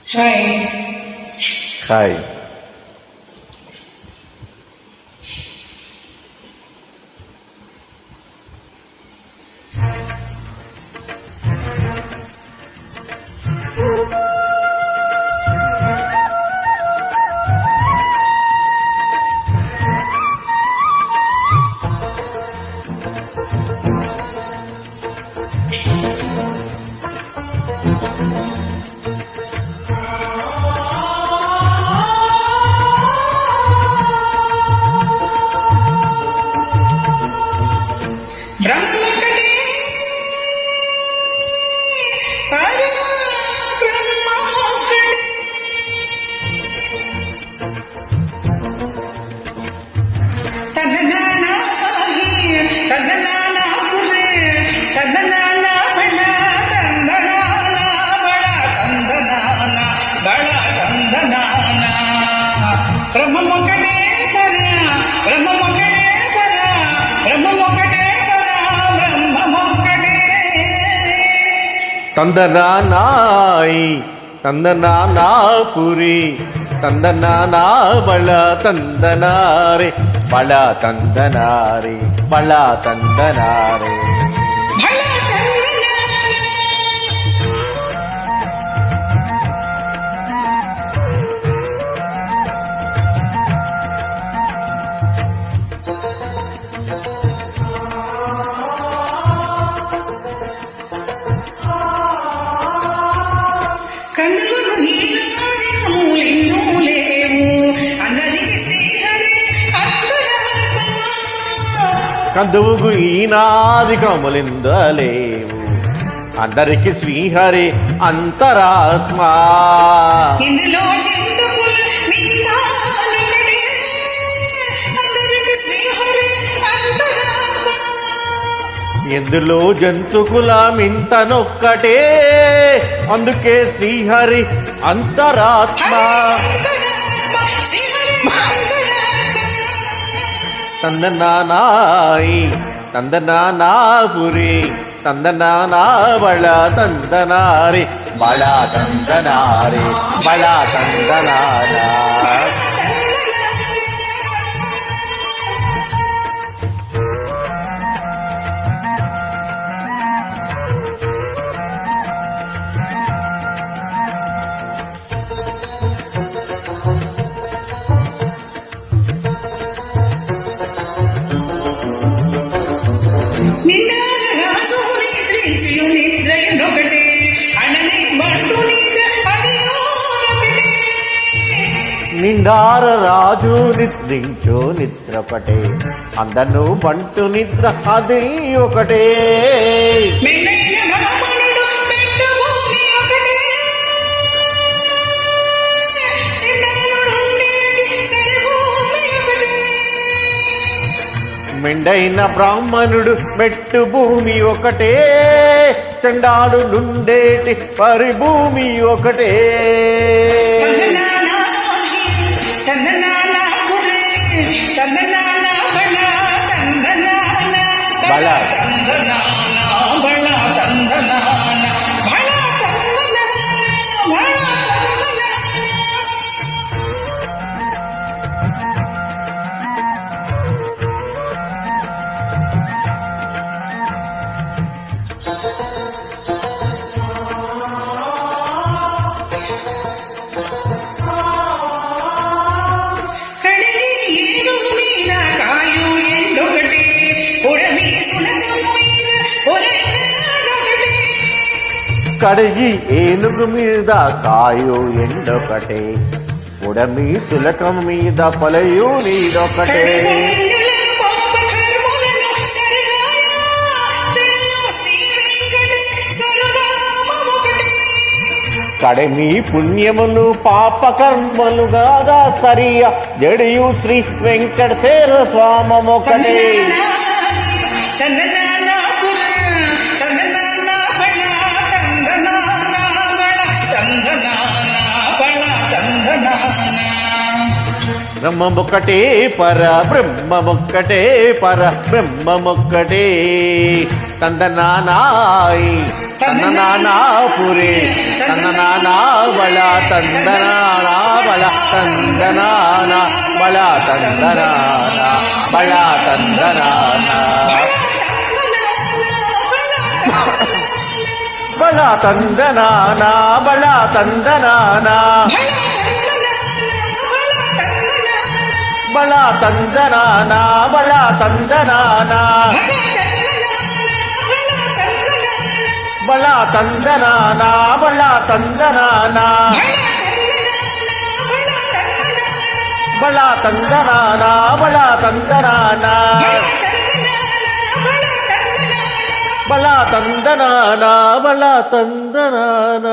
Hi hi. తందనానాయి తందనానాపురి తందనానా బళ తందనారే బళ తందనారే బళ తందనారే కందువుకు ఈనాది కములిందలేవు అందరికి శ్రీహరి అంతరాత్మ ఎందులో జంతుకుల మింతనొక్కటే అందుకే శ్రీహరి అంతరాత్మ తందనానాయి తందనానాపురి తందనానా బళ తందనారి బళ తందనారి బళ తందనానా నిండార రాజు నిద్రించు నిద్రొకటే అందను బంటు నిద్ర అది ఒకటే మెండైన బ్రాహ్మణుడు మెట్టు భూమి ఒకటే చండాడు నుండేటి పరిభూమి ఒకటే కడిగి ఏనుగు మీద కాయు ఎండొకటే ఉడమి సులకం మీద పొలయు నీడొకటే కడమి పుణ్యములు పాపకర్మలుగా సరియ జడియు శ్రీ వెంకటేశ్వర స్వామొకటే బ్రహ్మమొక్కటే పర బ్రహ్మమొక్కటే పర బ్రహ్మమొక్కటే తందనానాయి ತಂದನಾನಾ ಪುರಿ ತಂದನಾನ ಬಳ ತಂದನಾನ ಬಳ ತಂದನಾನ ಬಳ ತಂದನಾನ ಬಳ ತಂದನಾನ ಬಳ ತಂದನಾನ ಬಳ ತಂದನಾನ ಬಳ ತಂದನಾನ ಬಳ ತಂದನಾನ ಬಳ ತಂದನಾನ ಬಳ ತಂದನಾನ ಬಳ ತಂದನಾನ ಬಳ ತಂದನಾನ ಬಳ ತಂದನಾನ ಬಳ ತಂದನಾನ